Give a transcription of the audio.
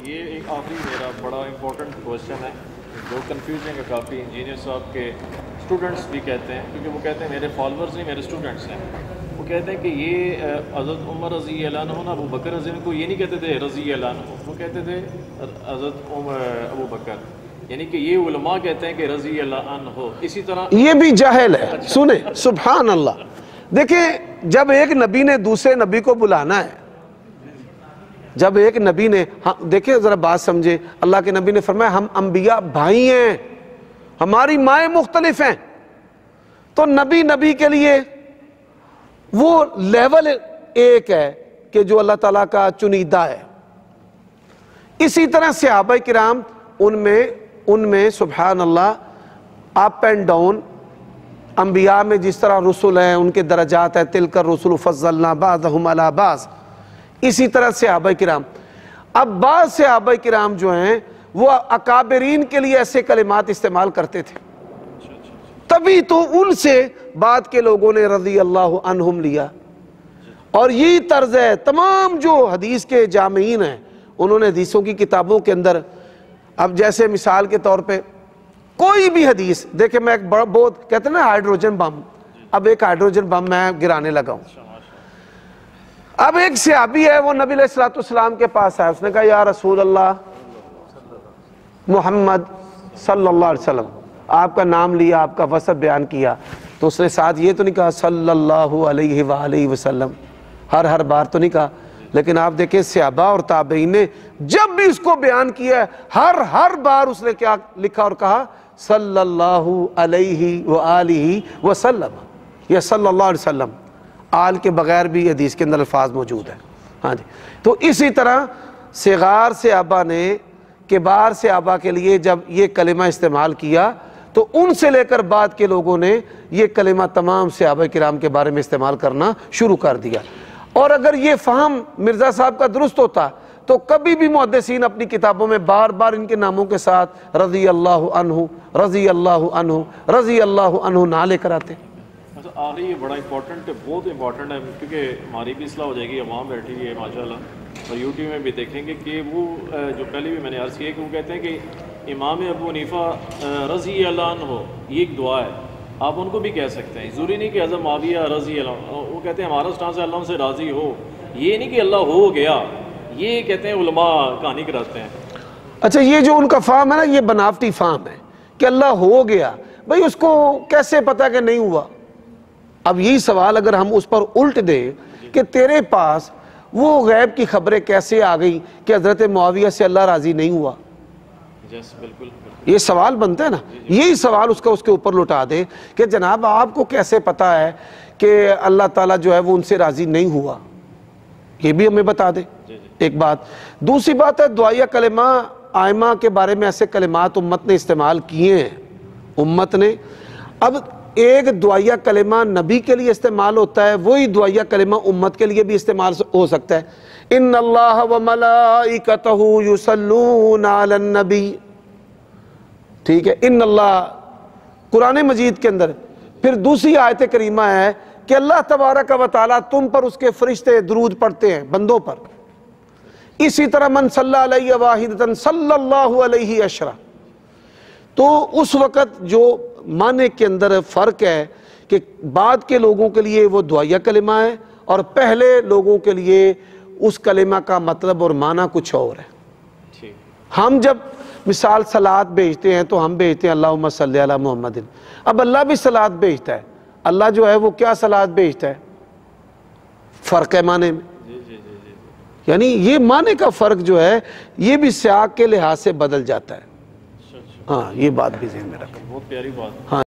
یہ ایک آخری میرا بڑا امپورٹنٹ کوشچن ہے جو کنفیوزنگ ہے کافی انجینئر صاحب کے اسٹوڈنٹس بھی کہتے ہیں، کیونکہ وہ کہتے ہیں میرے فالوورز نہیں میرے اسٹوڈنٹس ہیں، وہ کہتے ہیں کہ یہ حضرت عمر رضی اللہ عنہ ابو بکر رضی اللہ عنہ کو یہ نہیں کہتے تھے رضی اللہ عنہ، وہ کہتے تھے حضرت ابو بکر، یعنی کہ یہ علماء کہتے ہیں کہ رضی اللہ عنہ ہو، اسی طرح یہ بھی جاہل ہے۔ سنیں سبحان اللہ، دیکھیں جب ایک نبی نے دوسرے نبی کو بلانا ہے، جب ایک نبی نے دیکھیں ذرا بات سمجھے، اللہ کے نبی نے فرمایا ہم انبیاء بھائی ہیں، ہماری مائیں مختلف ہیں، تو نبی کے لیے وہ لیول ایک ہے کہ جو اللہ تعالیٰ کا چنیدہ ہے۔ اسی طرح صحابہ کرام ان میں سبحان اللہ اپ اینڈ ڈاؤن، انبیاء میں جس طرح رسول ہیں ان کے درجات ہیں، تلک الرسل فضلنا بعضهم علی بعض، اسی طرح صحابہ کرام۔ اب بعض صحابہ کرام جو ہیں وہ اکابرین کے لیے ایسے کلمات استعمال کرتے تھے، تبھی تو ان سے بعد کے لوگوں نے رضی اللہ عنہم لیا، اور یہی طرز ہے تمام جو حدیث کے جامعین ہیں انہوں نے حدیثوں کی کتابوں کے اندر، اب جیسے مثال کے طور پہ کوئی بھی حدیث دیکھیں، میں ایک بہت کہتے ہیں نا ہائیڈروجن بم، اب ایک ہائیڈروجن بم میں گرانے لگا ہوں، اب ایک صحابی ہے وہ نبی علیہ السلام کے پاس آیا، اس نے کہا یا رسول اللہ محمد صلی اللہ علیہ وسلم، آپ کا نام لیا، آپ کا وصف بیان کیا، تو اس نے ساتھ یہ تو نہیں کہا صلی اللہ علیہ وآلہ وسلم، ہر بار تو نہیں کہا، لیکن آپ دیکھیں صحابہ اور تابعین نے جب بھی اس کو بیان کیا ہے ہر بار اس نے کیا لکھا اور کہا صلی اللہ علیہ وآلہ وسلم یا صلی اللہ علیہ وسلم، آل کے بغیر بھی حدیث کے اندر الفاظ موجود ہیں۔ ہاں جی، تو اسی طرح صغار صحابہ نے کبار صحابہ کے لیے جب یہ کلمہ استعمال کیا تو ان سے لے کر بعد کے لوگوں نے یہ کلمہ تمام صحابہ کرام کے بارے میں استعمال کرنا شروع کر دیا۔ اور اگر یہ فہم مرزا صاحب کا درست ہوتا تو کبھی بھی محدثین اپنی کتابوں میں بار بار ان کے ناموں کے ساتھ رضی اللہ عنہ رضی اللہ عنہ رضی اللہ عنہ نہ لے کر آتے۔ آخری یہ بڑا امپورٹنٹ ہے، بہت امپورٹنٹ ہے، کیونکہ ہماری بھی اصلاح ہو جائے گی، عوام بیٹھی ہوئی ہے ماشاءاللہ، اور یوٹیوب میں بھی دیکھیں گے کہ وہ جو پہلے بھی میں نے عرض کیا کہ وہ کہتے ہیں کہ امام ابو حنیفہ رضی اللہ عنہ ہو، یہ ایک دعا ہے، آپ ان کو بھی کہہ سکتے ہیں، ضروری نہیں کہ حضرت معاویہ رضی اللہ عنہ، وہ کہتے ہیں ہمارا سٹانس ہے اللہ سے راضی ہو، یہ نہیں کہ اللہ ہو گیا، یہ کہتے ہیں علماء کہانی کراتے ہیں۔ اچھا، یہ جو ان کا فہم ہے نا یہ بناوٹی فہم ہے کہ اللہ ہو گیا، بھئی اس کو کیسے پتا کہ نہیں ہوا؟ اب یہی سوال اگر ہم اس پر الٹ دیں کہ تیرے پاس وہ غیب کی خبریں کیسے آ گئی کہ حضرت معاویہ سے اللہ راضی نہیں ہوا، بالکل یہ سوال بنتا ہے نا، یہی سوال اس کے اوپر لٹا دے کہ جناب آپ کو کیسے پتا ہے کہ اللہ تعالیٰ جو ہے وہ ان سے راضی نہیں ہوا، یہ بھی ہمیں بتا دے۔ ایک بات، دوسری بات ہے دعائیہ کلمہ آئمہ کے بارے میں ایسے کلمات امت نے استعمال کیے ہیں، امت نے، اب ایک دعائیہ کلمہ نبی کے لیے استعمال ہوتا ہے، وہی دعائیہ کلمہ امت کے لیے بھی استعمال ہو سکتا ہے۔ ان اللہ وملائکتہ یصلون علی النبی، ٹھیک ہے، ان اللہ قرآن مجید کے اندر، پھر دوسری آیت کریمہ ہے کہ اللہ تبارک و تعالیٰ تم پر اس کے فرشتے درود پڑھتے ہیں بندوں پر، اسی طرح من صلی علیہ واحدۃ صلی اللہ علیہ عشرہ، تو اس وقت جو معنی کے اندر فرق ہے کہ بعد کے لوگوں کے لیے وہ دعائیہ کلمہ ہے اور پہلے لوگوں کے لیے اس کلمہ کا مطلب اور معنی کچھ اور ہے۔ ہم جب مثال صلوات بھیجتے ہیں تو ہم بھیجتے ہیں اللہم صلی علی محمد، اب اللہ بھی صلوات بھیجتا ہے، اللہ جو ہے وہ کیا صلوات بھیجتا ہے، فرق ہے معنی میں، یعنی یہ معنی کا فرق جو ہے یہ بھی سیاق کے لحاظ سے بدل جاتا ہے۔ ہاں، یہ بات بھی ذہن میں رکھیں، بہت پیاری بات۔ ہاں۔